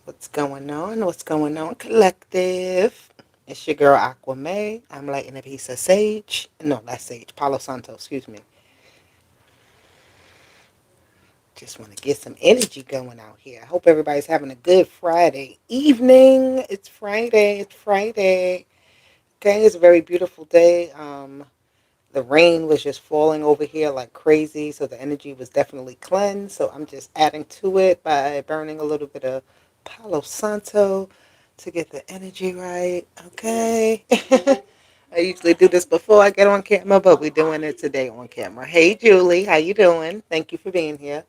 What's going on? What's going on, collective? It's your girl Aqua May. I'm lighting a piece of sage. No, that's sage. Palo Santo, excuse me. Just want to get some energy going out here. I hope everybody's having a good Friday evening. It's Friday. It's Friday. Okay, it's a very beautiful day. The rain was just falling over here like crazy, so the energy was definitely cleansed. So I'm just adding to it by burning a little bit of Palo Santo to get the energy right. Okay. I usually do this before I get on camera, but we're doing it today on camera. Hey, Julie, how you doing? Thank you for being here.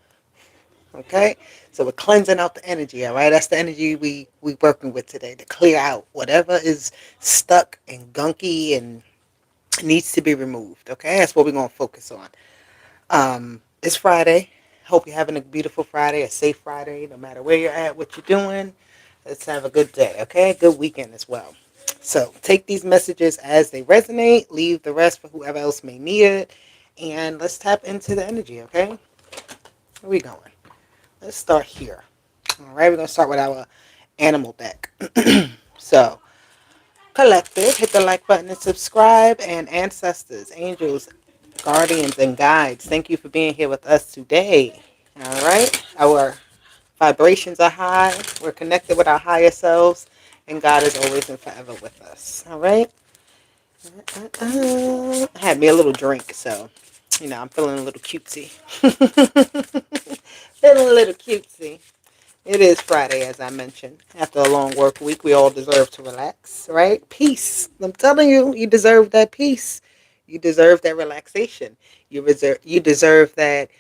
Okay, so we're cleansing out the energy. All right, that's the energy we working with today to clear out whatever is stuck and gunky and needs to be removed. Okay, that's what we're gonna focus on. It's Friday. Hope you're having a beautiful Friday, a safe Friday, no matter where you're at, what you're doing. Let's have a good day. Okay, good weekend as well. So take these messages as they resonate. Leave the rest for whoever else may need it, and let's tap into the energy. Okay, where we going? Let's start here. All right, we're gonna start with our animal deck. So collective, hit the like button and subscribe. And ancestors, angels, guardians, and guides, thank you for being here with us today. All right, our vibrations are high. We're connected with our higher selves, and God is always and forever with us. All right. I had me a little drink, so I'm feeling a little cutesy. Feeling a little cutesy. It is Friday, as I mentioned. After a long work week, we all deserve to relax, right? Peace. I'm telling you, you deserve that peace. You deserve that relaxation. You deserve that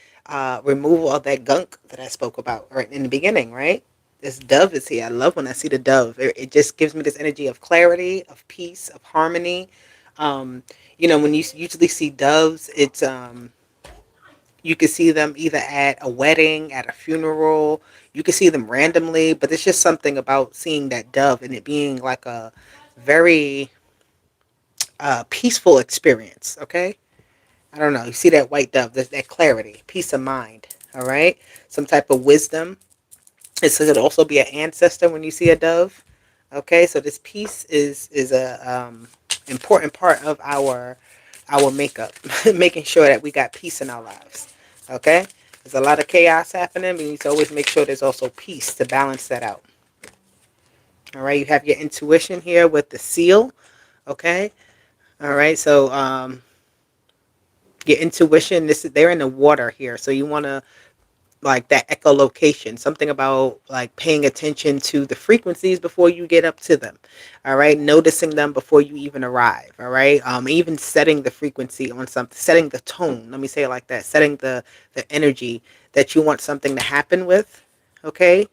removal of that gunk that I spoke about right in the beginning, right? This dove is here. I love when I see the dove. It just gives me this energy of clarity, of peace, of harmony. Um, when you usually see doves, it's you can see them either at a wedding, at a funeral. You can see them randomly, but it's just something about seeing that dove and it being like a very peaceful experience. Okay, I don't know. You see that white dove, there's that clarity, peace of mind. All right, some type of wisdom. It could also be an ancestor when you see a dove. Okay, so this peace is a important part of our makeup, making sure that we got peace in our lives. Okay, there's a lot of chaos happening. We need to always make sure there's also peace to balance that out. All right, you have your intuition here with the seal. Okay, all right, so your intuition. They're in the water here, so you want to like that echolocation, something about like paying attention to the frequencies before you get up to them. All right, noticing them before you even arrive. All right, even setting the frequency on something, setting the tone. Let me say it like that: setting the energy that you want something to happen with. Okay,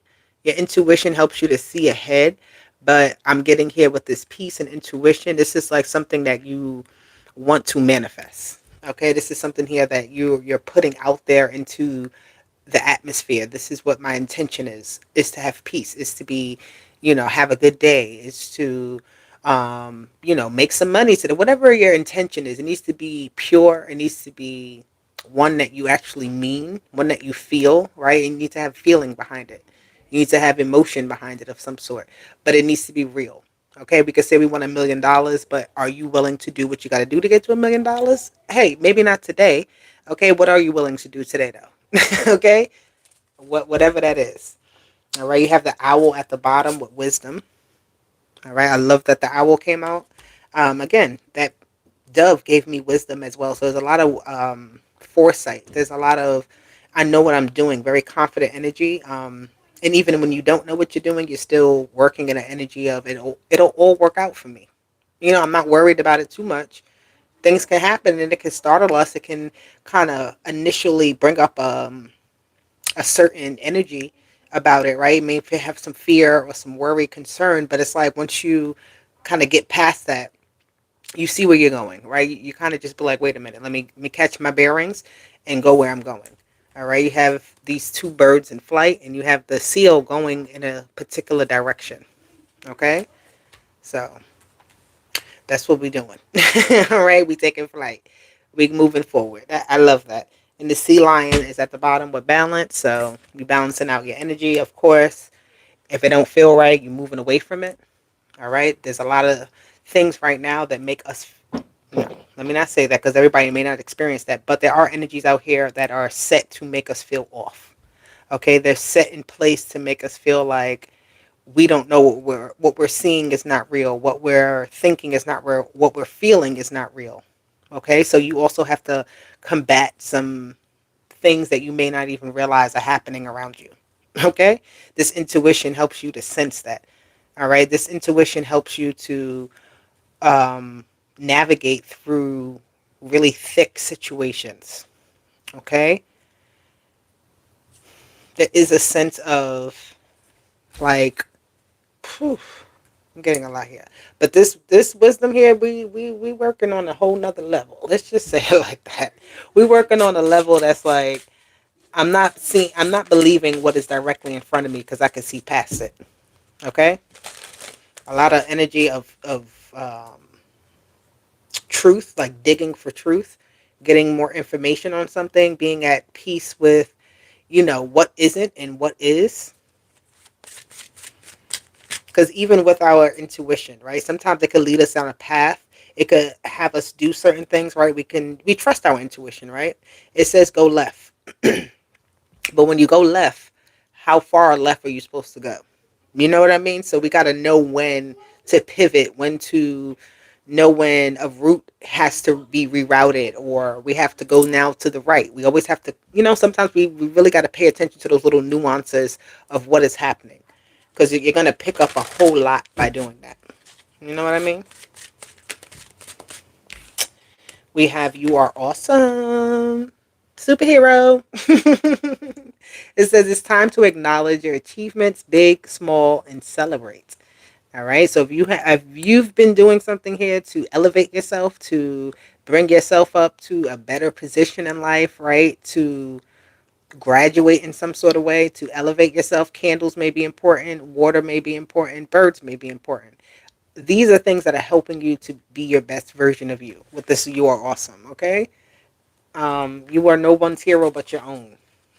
your intuition helps you to see ahead, but I'm getting here with this peace and intuition. This is like something that you want to manifest. Okay, this is something here that you're putting out there into the atmosphere. This is what my intention is to have peace, is to be, have a good day, is to, make some money today. Whatever your intention is, it needs to be pure. It needs to be one that you actually mean, one that you feel, right? You need to have feeling behind it. You need to have emotion behind it of some sort, but it needs to be real. Okay, we could say we want $1 million, but are you willing to do what you got to do to get to $1 million? Hey, maybe not today. Okay, what are you willing to do today, though? Okay, whatever that is. All right, you have the owl at the bottom with wisdom. All right, I love that the owl came out. Again, that dove gave me wisdom as well. So there's a lot of foresight. There's a lot of I know what I'm doing. Very confident energy. And even when you don't know what you're doing, you're still working in an energy of it'll all work out for me. I'm not worried about it too much. Things can happen and it can startle us. It can kind of initially bring up a certain energy about it, right? Maybe have some fear or some worry, concern, but it's like once you kind of get past that, you see where you're going, right? You kind of just be like, wait a minute, let me catch my bearings and go where I'm going. All right, you have these two birds in flight, and you have the seal going in a particular direction. Okay, so that's what we're doing. All right, we taking flight. We moving forward. I love that. And the sea lion is at the bottom with balance, so you balancing out your energy, of course. If it don't feel right, you're moving away from it. All right. There's a lot of things right now that make us. No, let me not say that because everybody may not experience that, but there are energies out here that are set to make us feel off. Okay, they're set in place to make us feel like we don't know what we're seeing is not real, what we're thinking is not real, what we're feeling is not real. Okay, so you also have to combat some things that you may not even realize are happening around you. Okay, this intuition helps you to sense that. All right, this intuition helps you to um, navigate through really thick situations. Okay, there is a sense of like, whew, I'm getting a lot here, but this wisdom here, we working on a whole nother level. Let's just say it like that. We working on a level that's like I'm not believing what is directly in front of me because I can see past it. Okay, a lot of energy of truth, like digging for truth, getting more information on something, being at peace with what isn't and what is. Because even with our intuition, right, sometimes it could lead us down a path. It could have us do certain things, right? We trust our intuition, right? It says go left. But when you go left, how far left are you supposed to go? You know what I mean? So we got to know when to pivot, when to know when a route has to be rerouted, or we have to go now to the right. We always have to, sometimes we really got to pay attention to those little nuances of what is happening, because you're going to pick up a whole lot by doing that. You know what I mean? We have You Are Awesome, superhero. It says it's time to acknowledge your achievements, big, small, and celebrate. All right. So if you've been doing something here to elevate yourself, to bring yourself up to a better position in life, right? To graduate in some sort of way, to elevate yourself, candles may be important, water may be important, birds may be important. These are things that are helping you to be your best version of you. With this, You Are Awesome. Okay. You are no one's hero but your own.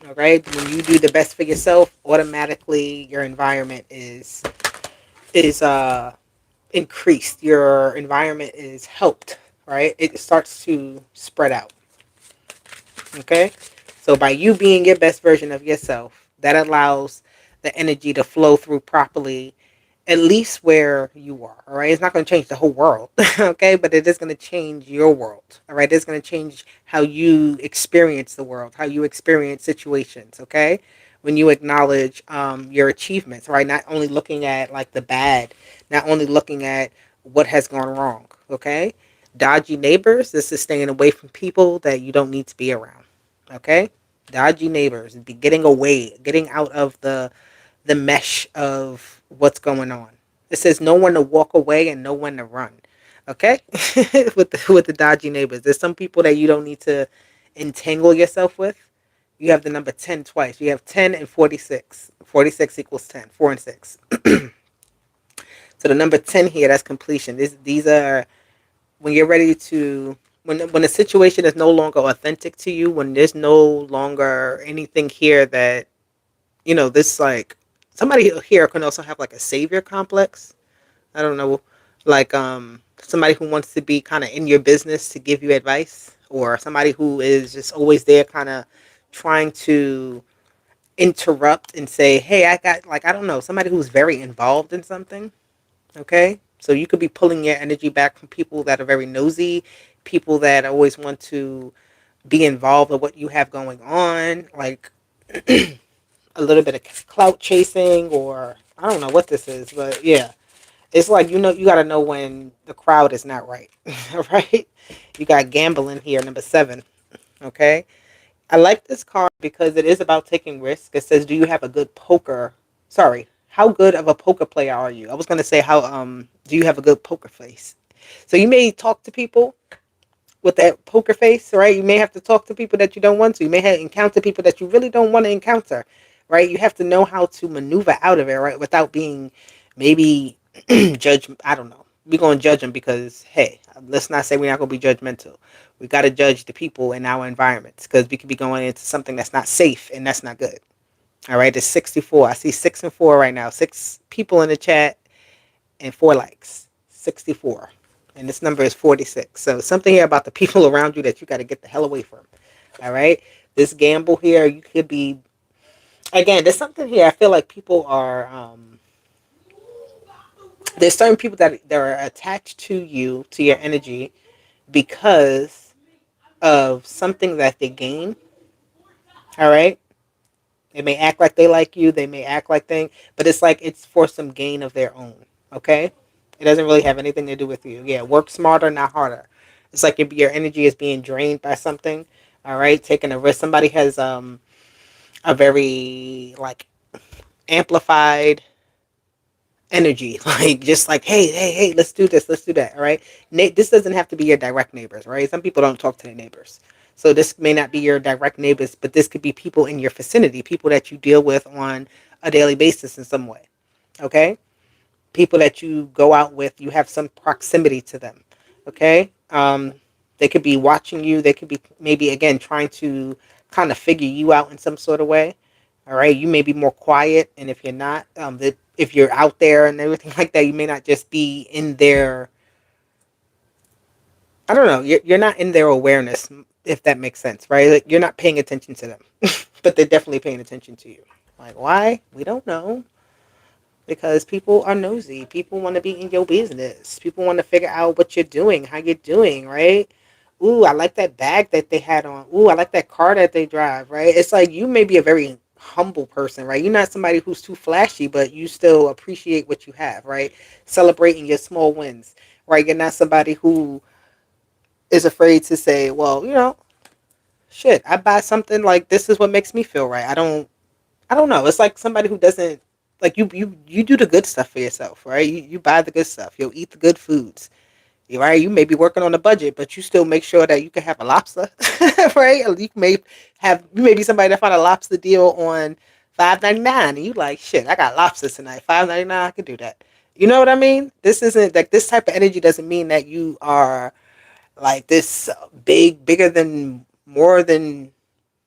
All right. When you do the best for yourself, automatically your environment is increased. Your environment is helped, right? It starts to spread out. Okay? So by you being your best version of yourself, that allows the energy to flow through properly, at least where you are. All right? It's not going to change the whole world, okay? But it is going to change your world. All right? It's going to change how you experience the world, how you experience situations, okay? When you acknowledge your achievements, right? Not only looking at like the bad, not only looking at what has gone wrong, okay? Dodgy neighbors, this is staying away from people that you don't need to be around. Okay? Dodgy neighbors, be getting away, getting out of the mesh of what's going on. It says know when to walk away and know when to run. Okay? With the dodgy neighbors. There's some people that you don't need to entangle yourself with. You have the number 10 twice. You have 10 and 46. 46 equals 10. 4 and 6. So the number 10 here, that's completion. These are when you're ready to when the situation is no longer authentic to you, when there's no longer anything here that this, like, somebody here can also have like a savior complex. I don't know, like somebody who wants to be kind of in your business to give you advice, or somebody who is just always there kind of trying to interrupt and say, hey, I got, like, I don't know, somebody who's very involved in something. Okay. So you could be pulling your energy back from people that are very nosy, people that always want to be involved in what you have going on, like a little bit of clout chasing, or I don't know what this is, but yeah. It's like, you got to know when the crowd is not right. Right? You got gambling here, number 7. Okay. I like this card because it is about taking risks. It says, "Do you have a good poker? Sorry, how good of a poker player are you?" I was gonna say, how do you have a good poker face? So you may talk to people with that poker face, right? You may have to talk to people that you don't want to. You may have encounter people that you really don't want to encounter, right? You have to know how to maneuver out of it, right, without being maybe judge. I don't know. We're gonna judge them because, hey, let's not say we're not gonna be judgmental. We got to judge the people in our environments because we could be going into something that's not safe, and that's not good. All right, it's 64. I see 6 and 4 right now. 6 people in the chat and 4 likes. 64. And this number is 46. So something here about the people around you that you got to get the hell away from. All right. This gamble here, you could be, again, there's something here. I feel like people are, there's certain people that are attached to you, to your energy, because of something that they gain. All right. They may act like they like you. They may act like thing, but it's like it's for some gain of their own. Okay. It doesn't really have anything to do with you. Yeah. Work smarter, not harder. It's like your energy is being drained by something. All right. Taking a risk. Somebody has a very like amplified energy, like just like hey, let's do this, let's do that. All right. This doesn't have to be your direct neighbors, right? Some people don't talk to their neighbors, so this may not be your direct neighbors, but this could be people in your vicinity, people that you deal with on a daily basis in some way. Okay. People that you go out with, you have some proximity to them. Okay. They could be watching you. They could be maybe again trying to kind of figure you out in some sort of way. All right. You may be more quiet, and if you're not, if you're out there and everything like that, you may not just be in their. I don't know. You're not in their awareness, if that makes sense, right? Like, you're not paying attention to them, but they're definitely paying attention to you. Like why? We don't know. Because people are nosy. People want to be in your business. People want to figure out what you're doing, how you're doing, right? Ooh, I like that bag that they had on. Ooh, I like that car that they drive, right? It's like you may be a very humble person, right? You're not somebody who's too flashy, but you still appreciate what you have, right? Celebrating your small wins, right? You're not somebody who is afraid to say, well, shit, I buy something like this is what makes me feel right. I don't know. It's like somebody who doesn't like you do the good stuff for yourself, right? You buy the good stuff. You'll eat the good foods. Right? You may be working on a budget, but you still make sure that you can have a lobster, right? Or you may be somebody that found a lobster deal on $5.99, and you like shit. I got lobsters tonight, $5.99. I could do that. You know what I mean? This isn't like this type of energy doesn't mean that you are like this bigger than more than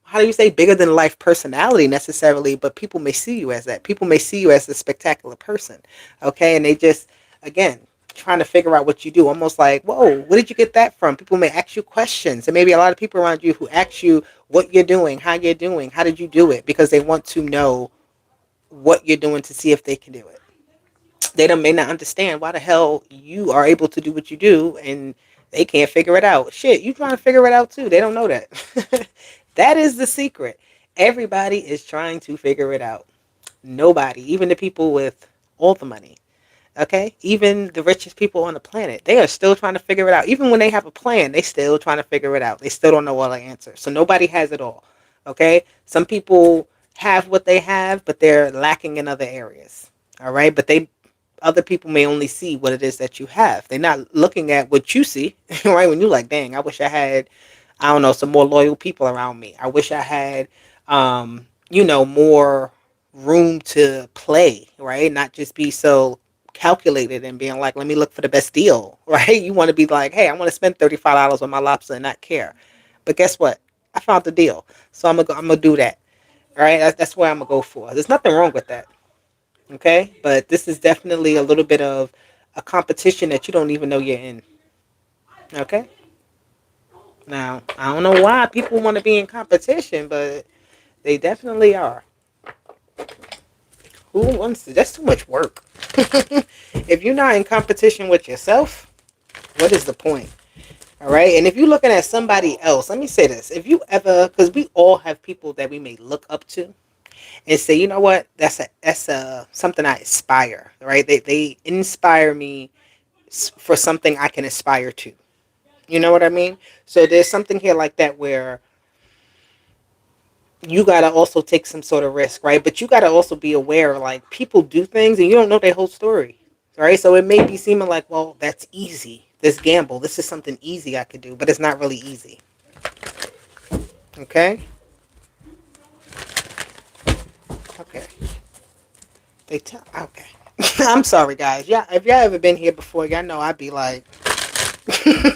how do you say bigger than life personality necessarily, but people may see you as that. People may see you as a spectacular person. Okay. And they just, again, trying to figure out what you do. Almost like, whoa, where did you get that from? People may ask you questions. And maybe a lot of people around you who ask you what you're doing, how did you do it? Because they want to know what you're doing to see if they can do it. They don't may not understand why the hell you are able to do what you do and they can't figure it out. Shit, you trying to figure it out too. They don't know that. That is the secret. Everybody is trying to figure it out. Nobody, even the people with all the money. Okay? Even the richest people on the planet, they are still trying to figure it out. Even when they have a plan, they still trying to figure it out. They still don't know all the answers. So nobody has it all. Okay? Some people have what they have, but they're lacking in other areas. All right? But other people may only see what it is that you have. They're not looking at what you see, right? When you're like, dang, I wish I had, I don't know, some more loyal people around me. I wish I had, more room to play, right? Not just be so calculated and being like, let me look for the best deal, right? You want to be like, hey, I want to spend $35 on my lobster and not care. But guess what? I found the deal. So I'm gonna do that. All right. That's what I'm gonna go for. There's nothing wrong with that. Okay, but this is definitely a little bit of a competition that you don't even know you're in. Okay, now I don't know why people want to be in competition, but they definitely are. Who wants to? That's too much work. If you're not in competition with yourself, what is the point? All right, and if you're looking at somebody else, let me say this: if you ever, because we all have people that we may look up to, and say, you know what, that's a something I aspire, right? They inspire me for something I can aspire to. You know what I mean? So there's something here like that where you got to also take some sort of risk, right? But you got to also be aware, like, people do things and you don't know their whole story, right? So it may be seeming like, well, that's easy. This gamble, this is something easy I could do, but it's not really easy. Okay? Okay. Okay. I'm sorry, guys. Yeah, if y'all ever been here before, y'all know I'd be like,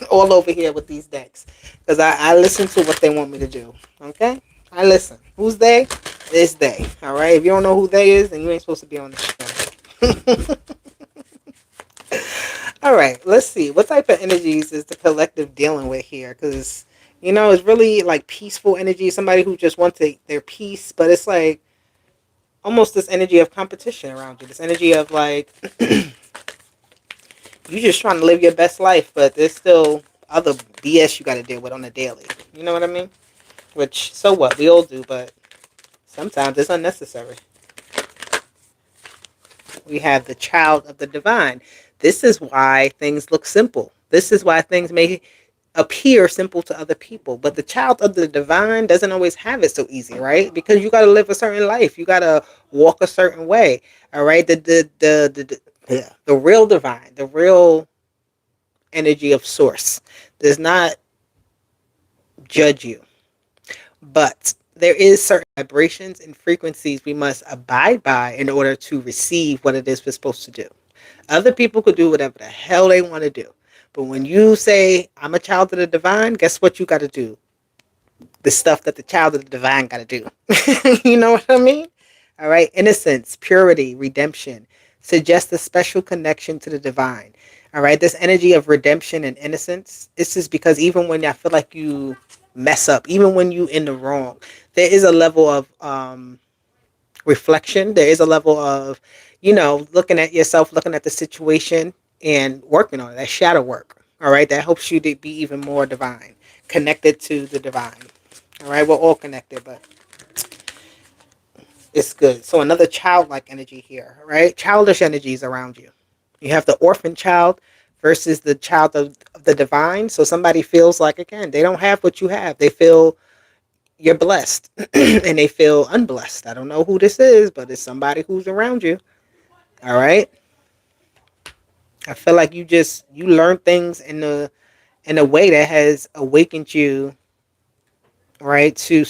all over here with these decks because I listen to what they want me to do. Okay, I listen. Who's they? It's they. All right. If you don't know who they is, then you ain't supposed to be on this channel. All right. Let's see. What type of energies is the collective dealing with here? Because it's really like peaceful energy. Somebody who just wants their peace, but it's like almost this energy of competition around you. This energy of like you just trying to live your best life, but there's still other BS you got to deal with on a daily. You know what I mean? Which, so what? We all do, but sometimes it's unnecessary. We have the child of the divine. This is why things look simple. This is why things may appear simple to other people. But the child of the divine doesn't always have it so easy, right? Because you got to live a certain life. You got to walk a certain way. All right. The real divine, the real energy of source does not judge you. But there is certain vibrations and frequencies we must abide by in order to receive what it is we're supposed to do. Other people could do whatever the hell they want to do. But when you say, I'm a child of the divine, guess what you got to do? The stuff that the child of the divine got to do. You know what I mean? All right. Innocence, purity, redemption suggests a special connection to the divine. All right. This energy of redemption and innocence, this is because even when I feel like you mess up, even when you in the wrong, there is a level of reflection. There is a level of, looking at yourself, looking at the situation and working on it. That shadow work. All right. That helps you to be even more divine, connected to the divine. All right. We're all connected, but it's good. So another childlike energy here, right? Childish energies around you. You have the orphan child versus the child of the divine. So somebody feels like, again, they don't have what you have. They feel you're blessed and they feel unblessed. I don't know who this is, but it's somebody who's around you. All right. I feel like you learn things in a way that has awakened you, right, to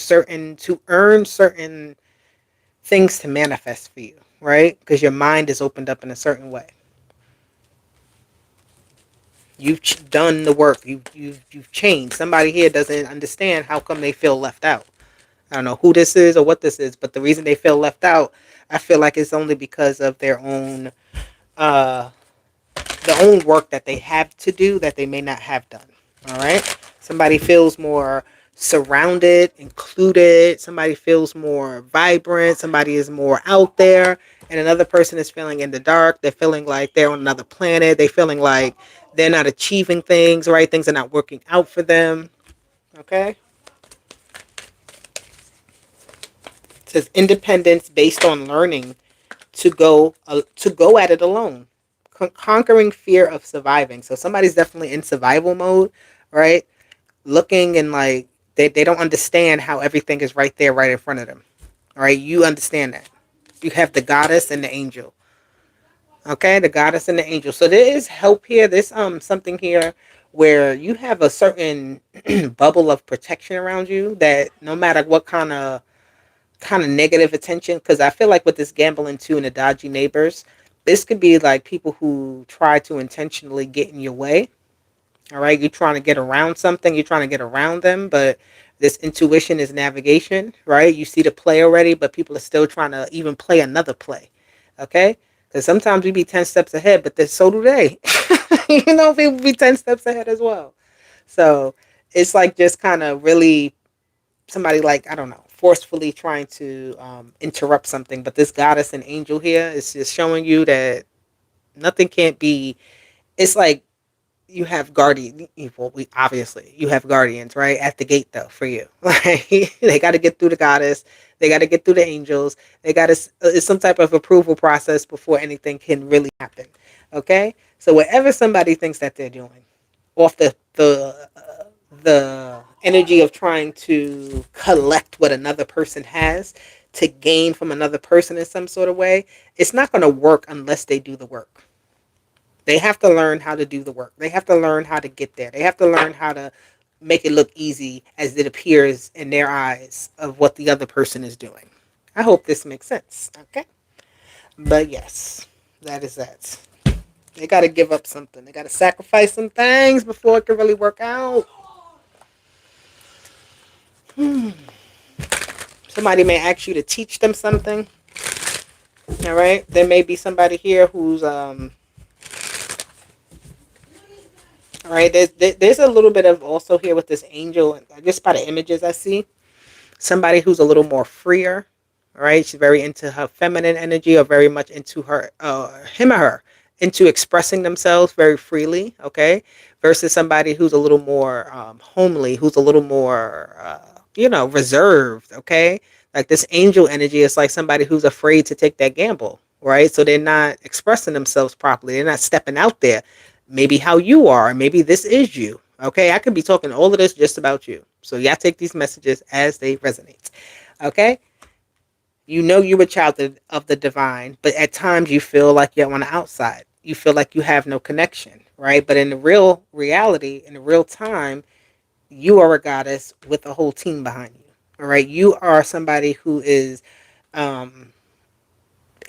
earn certain things to manifest for you, right? Because your mind is opened up in a certain way. You've done the work. You've changed. Somebody here doesn't understand how come they feel left out. I don't know who this is or what this is, but the reason they feel left out, I feel like it's only because of uh, their own work that they have to do that they may not have done. All right. Somebody feels more surrounded, included. Somebody feels more vibrant. Somebody is more out there. And another person is feeling in the dark. They're feeling like they're on another planet. They're feeling like they're not achieving things, right? Things are not working out for them. Okay. It says independence based on learning to go at it alone. Conquering fear of surviving. So somebody's definitely in survival mode, right? Looking and like they don't understand how everything is right there, right in front of them. All right, you understand that. You have the goddess and the angel. Okay, the goddess and the angel. So there is help here. There's something here where you have a certain bubble of protection around you that no matter what kind of negative attention, because I feel like with this gambling too and the dodgy neighbors, this could be like people who try to intentionally get in your way. All right, you're trying to get around something, you're trying to get around them, but this intuition is navigation, right? You see the play already, but people are still trying to even play another play. Okay, because sometimes we be 10 steps ahead, but so do they. People be 10 steps ahead as well. So it's like just kind of really somebody like, I don't know, forcefully trying to interrupt something. But this goddess and angel here is just showing you that nothing can't be. It's like you have guardian. Well, we obviously you have guardians right at the gate though for you. Like they got to get through the goddess. They got to get through the angels. They got to. It's some type of approval process before anything can really happen. Okay, so whatever somebody thinks that they're doing, off the energy of trying to collect what another person has to gain from another person in some sort of way, it's not going to work unless they do the work. They have to learn how to do the work. They have to learn how to get there. They have to learn how to make it look easy as it appears in their eyes of what the other person is doing. I hope this makes sense. Okay. But yes, that is that. They got to give up something. They got to sacrifice some things before it can really work out. So Somebody may ask you to teach them something. All right. There may be somebody here who's all right. There's a little bit of also here with this angel, just by the images I see. Somebody who's a little more freer, right? She's very into her feminine energy, or very much into her, him or her, into expressing themselves very freely, okay? Versus somebody who's a little more homely, who's a little more, reserved, okay? Like this angel energy is like somebody who's afraid to take that gamble, right? So they're not expressing themselves properly. They're not stepping out there. Maybe how you are, maybe this is you. Okay, I could be talking all of this just about you. So y'all take these messages as they resonate. Okay, you know you're a child of the divine, but at times you feel like you're on the outside. You feel like you have no connection, right? But in the real reality, in the real time, you are a goddess with a whole team behind you. All right, you are somebody who is um,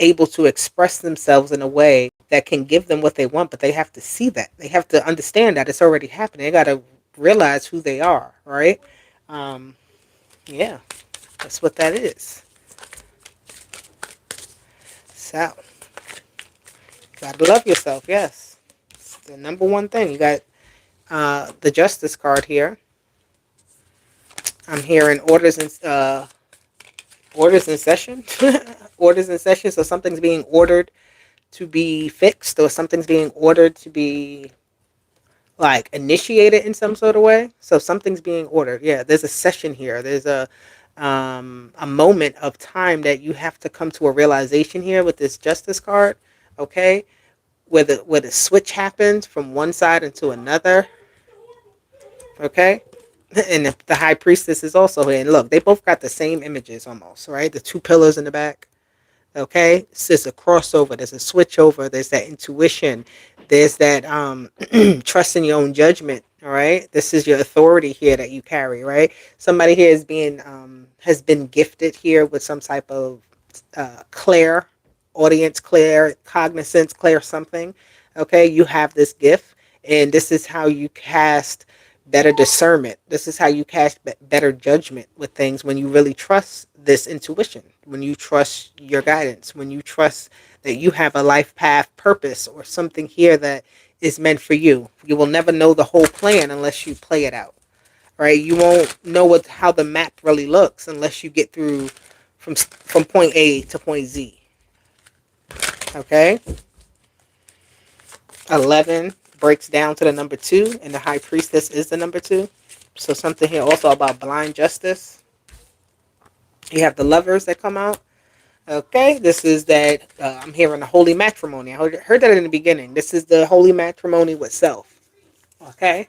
able to express themselves in a way that can give them what they want, but they have to see that. They have to understand that it's already happening. They got to realize who they are, right? Um, yeah, that's what that is. So, gotta love yourself, yes. It's the number one thing. You got the Justice card here. I'm hearing orders in session. Orders in session, so something's being ordered to be fixed, or something's being ordered to be like initiated in some sort of way. So something's being ordered. Yeah, there's a session here. There's a moment of time that you have to come to a realization here with this Justice card. Okay, where the switch happens from one side into another. Okay, and the High Priestess is also here. And look, they both got the same images almost, right? The two pillars in the back. Okay, so there's a crossover, there's a switch over, there's that intuition, there's that trust in your own judgment. All right, this is your authority here that you carry, right? Somebody here is being has been gifted here with some type of clair audience, clair cognizance, clair something. Okay, you have this gift, and this is how you cast better discernment. This is how you cast better judgment with things, when you really trust this intuition, when you trust your guidance, when you trust that you have a life path purpose or something here that is meant for you. You will never know the whole plan unless you play it out, right? You won't know how the map really looks unless you get through from point A to point Z. Okay? 11 breaks down to the number 2, and the High Priestess is the number 2. So something here also about blind justice. You have the Lovers that come out. Okay, this is that I'm hearing the holy matrimony. I heard that in the beginning. This is the holy matrimony with self. Okay,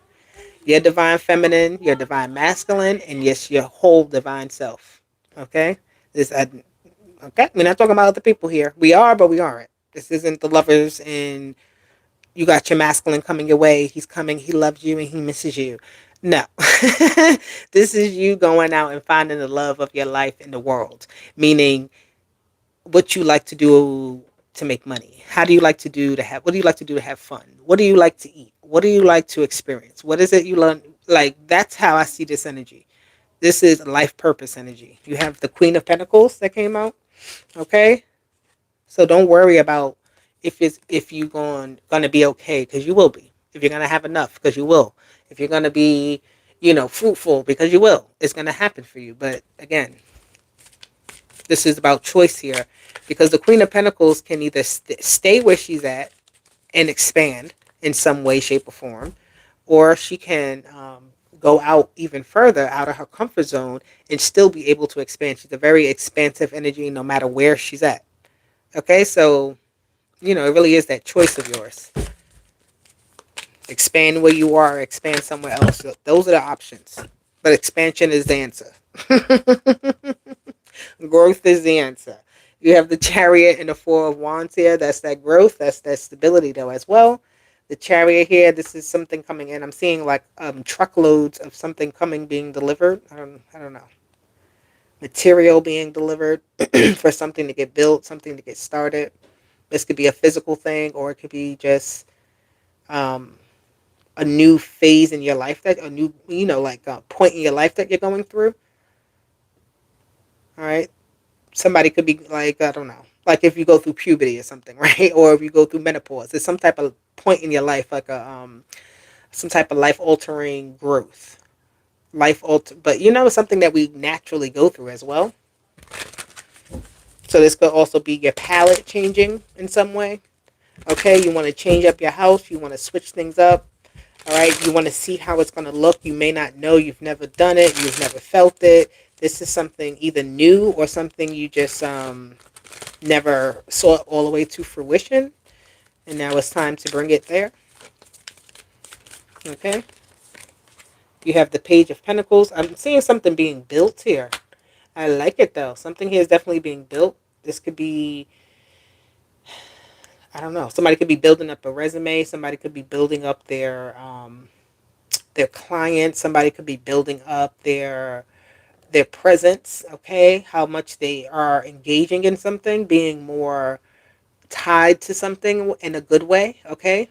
your divine feminine, your divine masculine, and yes, your whole divine self. Okay, okay. We're not talking about other people here. We are, but we aren't. This isn't the Lovers and you got your masculine coming your way. He's coming. He loves you and he misses you. No, this is you going out and finding the love of your life in the world. Meaning, what you like to do to make money. How do you like to do to have? What do you like to do to have fun? What do you like to eat? What do you like to experience? What is it you learn? Like, that's how I see this energy. This is life purpose energy. You have the Queen of Pentacles that came out. Okay, so don't worry about if you gonna be okay, because you will be. If you're gonna have enough, because you will. If you're gonna be, fruitful, because you will. It's gonna happen for you. But again, this is about choice here, because the Queen of Pentacles can either stay where she's at and expand in some way, shape, or form, or she can go out even further out of her comfort zone and still be able to expand. She's a very expansive energy, no matter where she's at. Okay, so it really is that choice of yours. Expand where you are, expand somewhere else. So those are the options. But expansion is the answer. Growth is the answer. You have the Chariot and the Four of Wands here. That's that growth. That's that stability, though, as well. The Chariot here, this is something coming in. I'm seeing like truckloads of something being delivered. I don't know. Material being delivered for something to get built, something to get started. This could be a physical thing, or it could be just um, a new phase in your life, that a new, like a point in your life that you're going through. All right. Somebody could be like, I don't know, like if you go through puberty or something, right? Or if you go through menopause, it's some type of point in your life, like a some type of life altering growth, but something that we naturally go through as well. So this could also be your palate changing in some way. Okay, you want to change up your house, you want to switch things up. All right, you want to see how it's going to look. You may not know, you've never done it, you've never felt it. This is something either new or something you just never saw it all the way to fruition, and now it's time to bring it there. Okay, you have the Page of Pentacles. I'm seeing something being built here. I like it though. Something here is definitely being built. This could be, I don't know. Somebody could be building up a resume. Somebody could be building up their client. Somebody could be building up their presence. Okay, how much they are engaging in something, being more tied to something in a good way. Okay,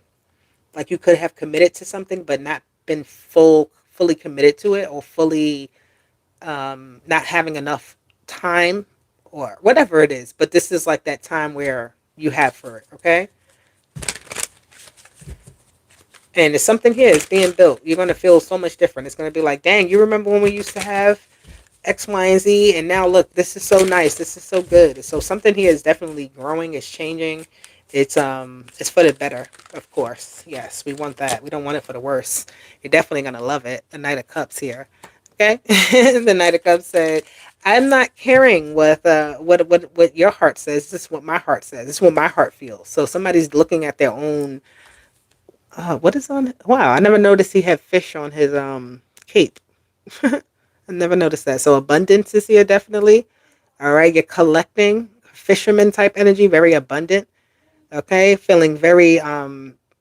like you could have committed to something, but not been fully committed to it, or fully not having enough time, or whatever it is. But this is like that time where you have for it. Okay. And it's something here is being built. You're going to feel so much different. It's going to be like, dang, you remember when we used to have X, Y, and Z, and now look, this is so nice. This is so good. So something here is definitely growing. It's changing. It's for the better, of course. Yes, we want that. We don't want it for the worse. You're definitely gonna love it. The Knight of Cups here. Okay, the Knight of Cups said, "I'm not caring what your heart says. This is what my heart says. This is what my heart feels." So somebody's looking at their own. What is on? Wow, I never noticed he had fish on his cape. I never noticed that. So abundance is here definitely. All right, you're collecting fisherman type energy, very abundant. Okay, feeling very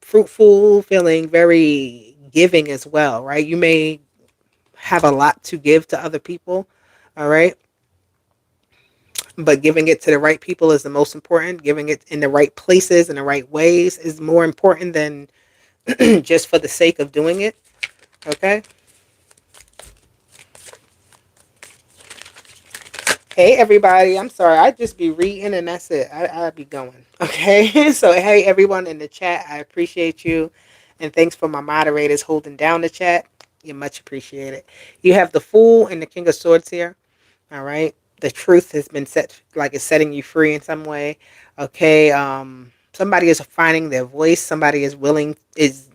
fruitful, feeling very giving as well. Right, you may have a lot to give to other people. All right, but giving it to the right people is the most important. Giving it in the right places, in the right ways, is more important than just for the sake of doing it. Okay. Hey everybody, I'm sorry. I just be reading and that's it. I'll be going. Okay. So hey everyone in the chat, I appreciate you. And thanks for my moderators holding down the chat. You much appreciated. You have the Fool and the King of Swords here. All right. The truth has been set, like it's setting you free in some way. Okay. Somebody is finding their voice. Somebody is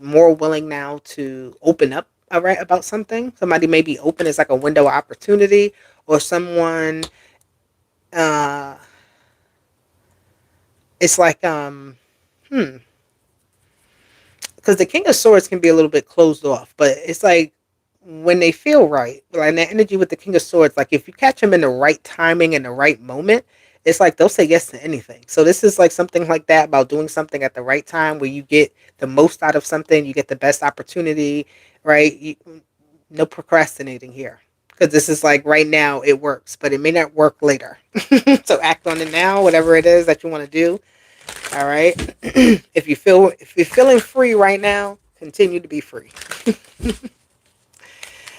more willing now to open up, all right, about something. Somebody may be open as like a window of opportunity, or someone uh it's like because the King of Swords can be a little bit closed off, but it's like when they feel right, like that energy with the King of Swords, like if you catch them in the right timing and the right moment, it's like they'll say yes to anything. So this is like something like that, about doing something at the right time where you get the most out of something, you get the best opportunity, right? No procrastinating here. Because this is like right now it works, but it may not work later. So act on it now, whatever it is that you want to do. All right. If you're feeling free right now, continue to be free.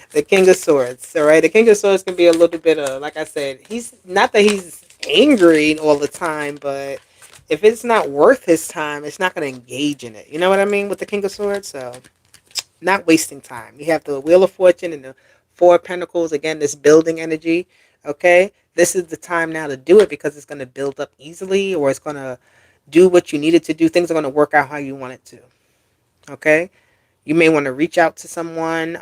The King of Swords. All right. The King of Swords can be a little bit of, like I said, he's not that he's angry all the time, but if it's not worth his time, it's not going to engage in it. You know what I mean with the King of Swords? So not wasting time. You have the Wheel of Fortune and the Four of Pentacles. Again, this building energy. Okay. This is the time now to do it, because it's going to build up easily, or it's going to do what you need it to do. Things are going to work out how you want it to. Okay. You may want to reach out to someone,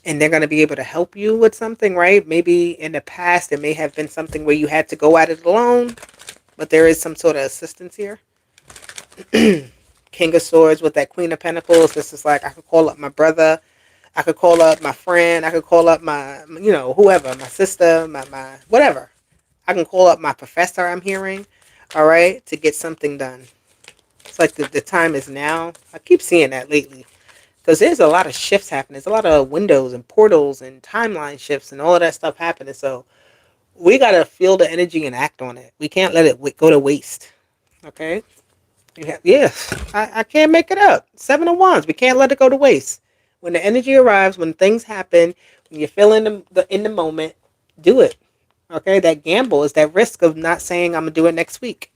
and they're going to be able to help you with something, right? Maybe in the past, it may have been something where you had to go at it alone, but there is some sort of assistance here. King of Swords with that Queen of Pentacles. This is like, I could call up my brother. I could call up my friend. I could call up my, whoever, my sister, my whatever. I can call up my professor I'm hearing, all right, to get something done. It's like the time is now. I keep seeing that lately, because there's a lot of shifts happening. There's a lot of windows and portals and timeline shifts and all of that stuff happening. So we got to feel the energy and act on it. We can't let it go to waste. Okay? Yes, I can't make it up. Seven of Wands. We can't let it go to waste. When the energy arrives, when things happen, when you're feeling in the moment, do it. Okay, that gamble is that risk of not saying I'm gonna do it next week.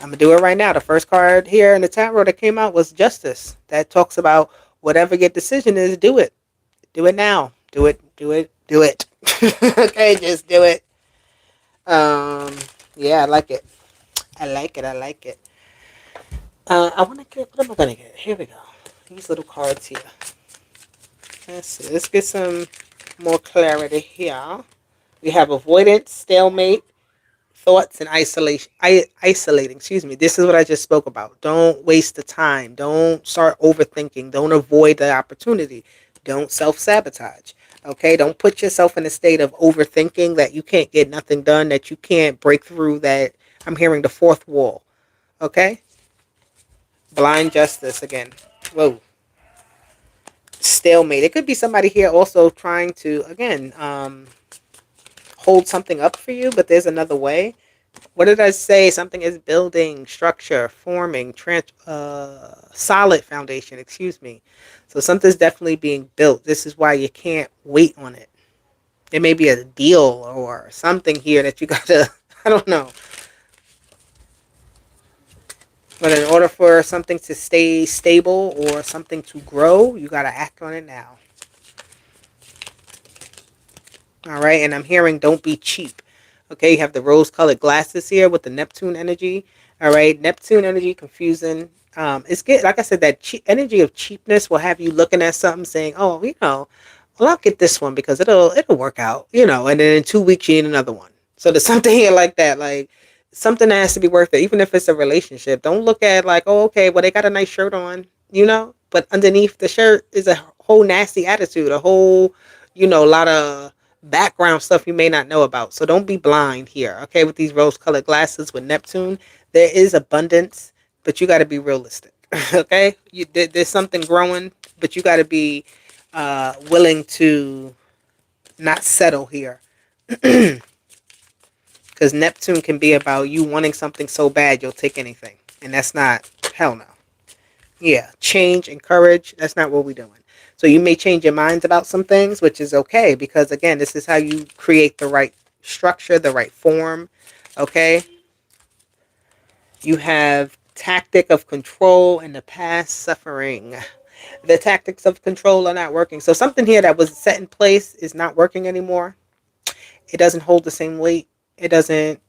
I'm gonna do it right now. The first card here in the tarot that came out was Justice. That talks about whatever your decision is, do it. Do it now. Do it. Do it. Do it. Okay, just do it. Um, yeah, I like it. I like it. I like it. I want to get. What am I gonna get? Here we go. These little cards here. Let's see. Let's get some more clarity here. We have avoidance, stalemate, thoughts, and isolation. Isolating. Excuse me. This is what I just spoke about. Don't waste the time. Don't start overthinking. Don't avoid the opportunity. Don't self sabotage. Okay. Don't put yourself in a state of overthinking that you can't get nothing done. That you can't break through. That I'm hearing the fourth wall. Okay. Blind justice again. Whoa. Stalemate. It could be somebody here also trying to again hold something up for you, but there's another way. What did I say? Something is building, structure, forming, solid foundation. Excuse me. So something's definitely being built. This is why you can't wait on it. There may be a deal or something here that you gotta. I don't know. But in order for something to stay stable or something to grow, you gotta act on it now. All right, and I'm hearing don't be cheap. Okay, you have the rose-colored glasses here with the Neptune energy. All right, Neptune energy, confusing. It's good. Like I said, that energy of cheapness will have you looking at something, saying, "Oh, well, I'll get this one because it'll work out," And then in 2 weeks you need another one. So there's something here like that, like something that has to be worth it, even if it's a relationship. Don't look at like, oh, okay, well they got a nice shirt on, but underneath the shirt is a whole nasty attitude, a whole, lot of background stuff you may not know about. So don't be blind here, okay? With these rose-colored glasses with Neptune, there is abundance, but you got to be realistic, okay? There's something growing, but you got to be willing to not settle here, because Neptune can be about you wanting something so bad you'll take anything, and that's not, hell no. Yeah, change and courage, that's not what we're doing. So you may change your minds about some things, which is okay, because again, this is how you create the right structure, the right form. Okay. You have tactic of control and the past suffering. The tactics of control are not working. So something here that was set in place is not working anymore. It doesn't hold the same weight. It doesn't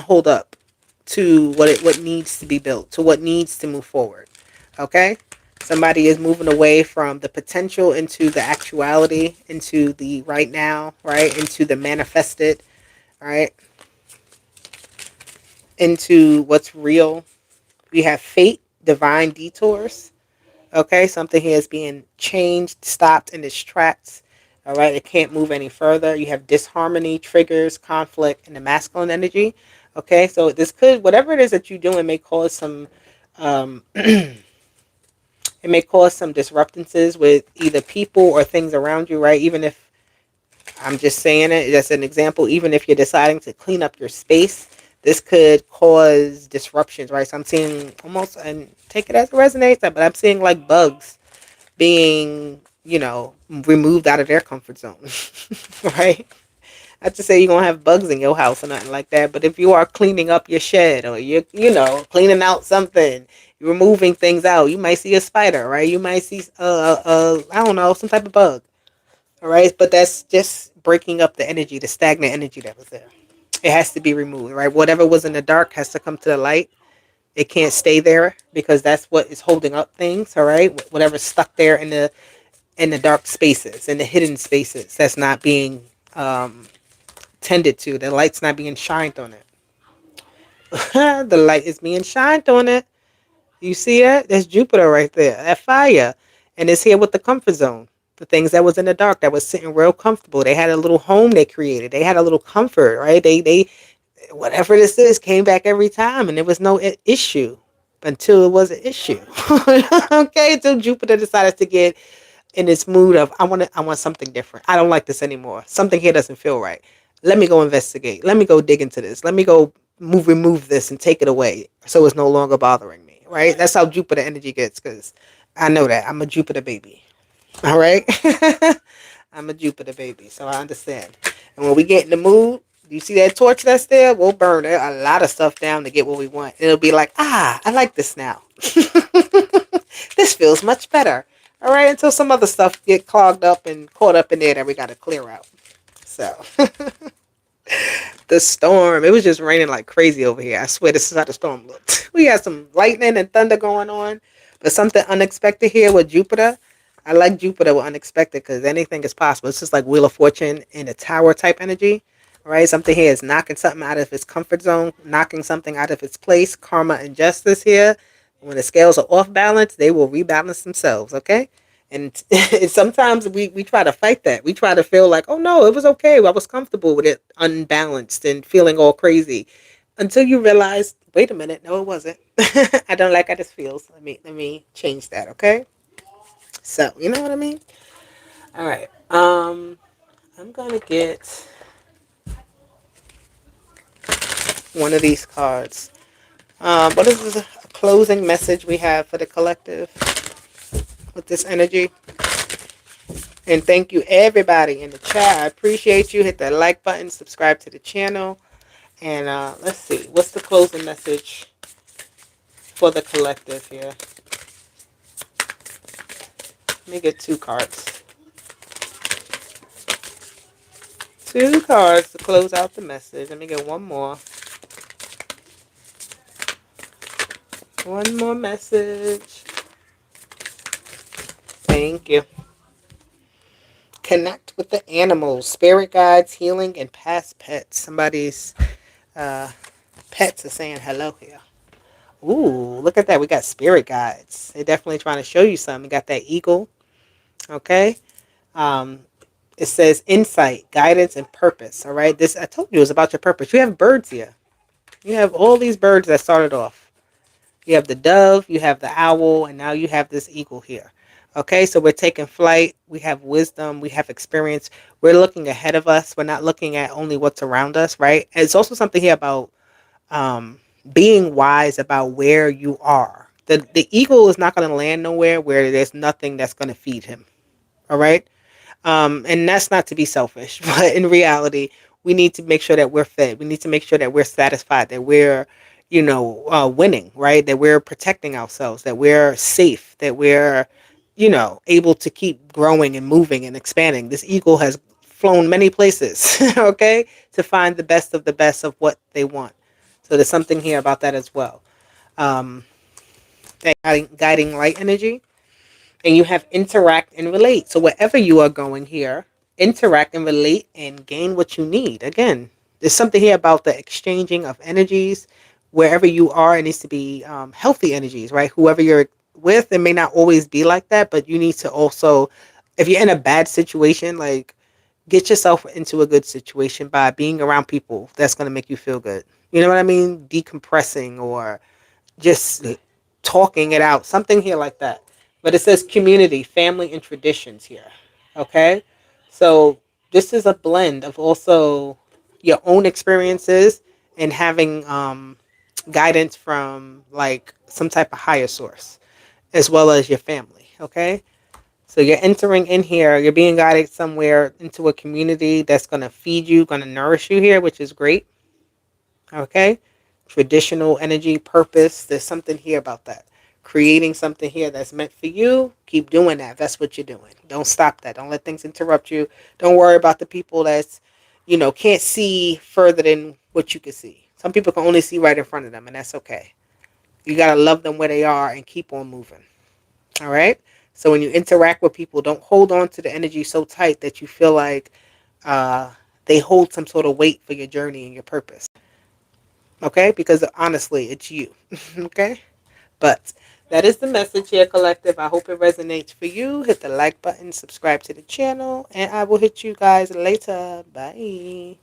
hold up to what needs to be built, to what needs to move forward. Okay? Somebody is moving away from the potential into the actuality, into the right now, right? Into the manifested, right? Into what's real. We have fate, divine detours. Okay, something here is being changed, stopped in its tracks. All right, it can't move any further. You have disharmony, triggers, conflict, and the masculine energy. Okay, so this could, whatever it is that you're doing, may cause some, it may cause some disruptances with either people or things around you, right? Even if I'm just saying it, that's an example. Even if you're deciding to clean up your space, this could cause disruptions, right? So I'm seeing almost, and take it as it resonates, but I'm seeing like bugs being, removed out of their comfort zone, right? Not to say you're gonna have bugs in your house or nothing like that, but if you are cleaning up your shed or cleaning out something, you're removing things out, you might see a spider, right? You might see I don't know, some type of bug, all right? But that's just breaking up the energy, the stagnant energy that was there. It has to be removed, right? Whatever was in the dark has to come to the light. It can't stay there because that's what is holding up things, all right? Whatever's stuck there in the dark spaces, in the hidden spaces, that's not being tended to. The light's not being shined on it. The light is being shined on it. You see that? There's Jupiter right there. That fire. And it's here with the comfort zone. The things that was in the dark that was sitting real comfortable. They had a little home they created. They had a little comfort, right? They whatever this is came back every time, and there was no issue until it was an issue. Okay, until Jupiter decided to get in this mood of I want something different. I don't like this anymore. Something here doesn't feel right. Let me go investigate. Let me go dig into this. Let me go remove this and take it away so it's no longer bothering me. Right? That's how Jupiter energy gets, because I know that. I'm a Jupiter baby. All right? I'm a Jupiter baby, so I understand. And when we get in the mood, You see that torch that's there? We'll burn a lot of stuff down to get what we want. It'll be like, I like this now. This feels much better. All right, until some other stuff get clogged up and caught up in there that we got to clear out. So, the storm. It was just raining like crazy over here. I swear this is how the storm looked. We had some lightning and thunder going on, but something unexpected here with Jupiter. I like Jupiter with unexpected because anything is possible. It's just like Wheel of Fortune in a tower type energy, right? Something here is knocking something out of its comfort zone, knocking something out of its place. Karma and justice here. When the scales are off balance, they will rebalance themselves, okay? And sometimes we try to fight that. We try to feel like, oh no, it was okay. I was comfortable with it unbalanced and feeling all crazy. Until you realize, wait a minute, no, it wasn't. I don't like how this feels. Let me change that, okay? So, you know what I mean? All right. I'm gonna get one of these cards. What is this a closing message we have for the collective with this energy? And thank you everybody in the chat. I appreciate you. Hit that like button, subscribe to the channel. And let's see, what's the closing message for the collective here? Let me get two cards. Two cards to close out the message. Let me get one more. One more message. Thank you. Connect with the animals, spirit guides, healing, and past pets. Somebody's pets are saying hello here. Ooh, look at that. We got spirit guides. They're definitely trying to show you something. We got that eagle. Okay. Um, it says insight, guidance, and purpose. All right. This I told you it was about your purpose. You have birds here. You have all these birds that started off. You have the dove, you have the owl, and now you have this eagle here. Okay, so we're taking flight. We have wisdom. We have experience. We're looking ahead of us. We're not looking at only what's around us, right? And it's also something here about being wise about where you are. The eagle is not going to land nowhere where there's nothing that's going to feed him. All right. And that's not to be selfish, but in reality, we need to make sure that we're fed. We need to make sure that we're satisfied, that we're, winning, right? That we're protecting ourselves, that we're safe, that we're, able to keep growing and moving and expanding. This eagle has flown many places, okay, to find the best of the best of what they want. So there's something here about that as well. Um, that guiding light energy. And you have interact and relate. So wherever you are going here, interact and relate and gain what you need. Again, there's something here about the exchanging of energies. Wherever you are, it needs to be healthy energies, right? Whoever you're with, it may not always be like that, but you need to also, if you're in a bad situation, like get yourself into a good situation by being around people that's going to make you feel good. You know what I mean? Decompressing or just talking it out, something here like that. But it says community, family, and traditions here. Okay, so this is a blend of also your own experiences and having guidance from like some type of higher source, as well as your family. Okay, so you're entering in here, you're being guided somewhere into a community that's going to feed you, going to nourish you here, which is great. Okay, traditional energy, purpose. There's something here about that. Creating something here that's meant for you. Keep doing that. That's what you're doing. Don't stop that. Don't let things interrupt you. Don't worry about the people that's, can't see further than what you can see. Some people can only see right in front of them, and that's okay. You got to love them where they are and keep on moving. All right? So when you interact with people, don't hold on to the energy so tight that you feel like they hold some sort of weight for your journey and your purpose. Okay? Because honestly, it's you. Okay? But that is the message here, collective. I hope it resonates for you. Hit the like button, subscribe to the channel, and I will hit you guys later. Bye.